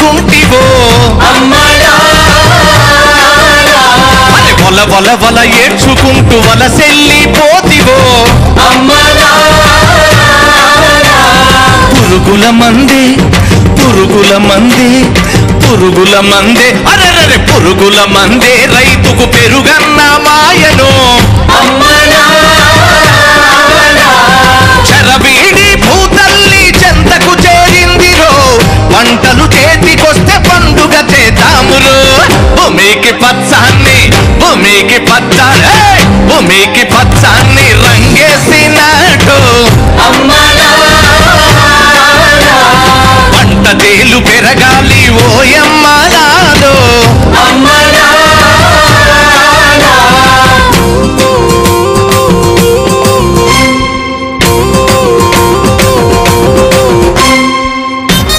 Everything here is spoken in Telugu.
ఏడ్చుకుంటివో వల వల వల ఏడ్చుకుంటూ వలసెల్లిపోతివో పురుగుల మందే పురుగుల మందే పురుగుల మందే అరెరె పురుగుల మందే రైతుకు పెరుగన్న మాయను చెరవీడి భూతల్లి చెంతకు చేరిందిరో పంటలు చేతికొస్తే పండుగ చేద్దామురో భూమికి పచ్చాన్ని భూమికి పచ్చాన్ని రంగేసినట్టు పంట తేలు పెరగాలి ఓయమ్మ నాదో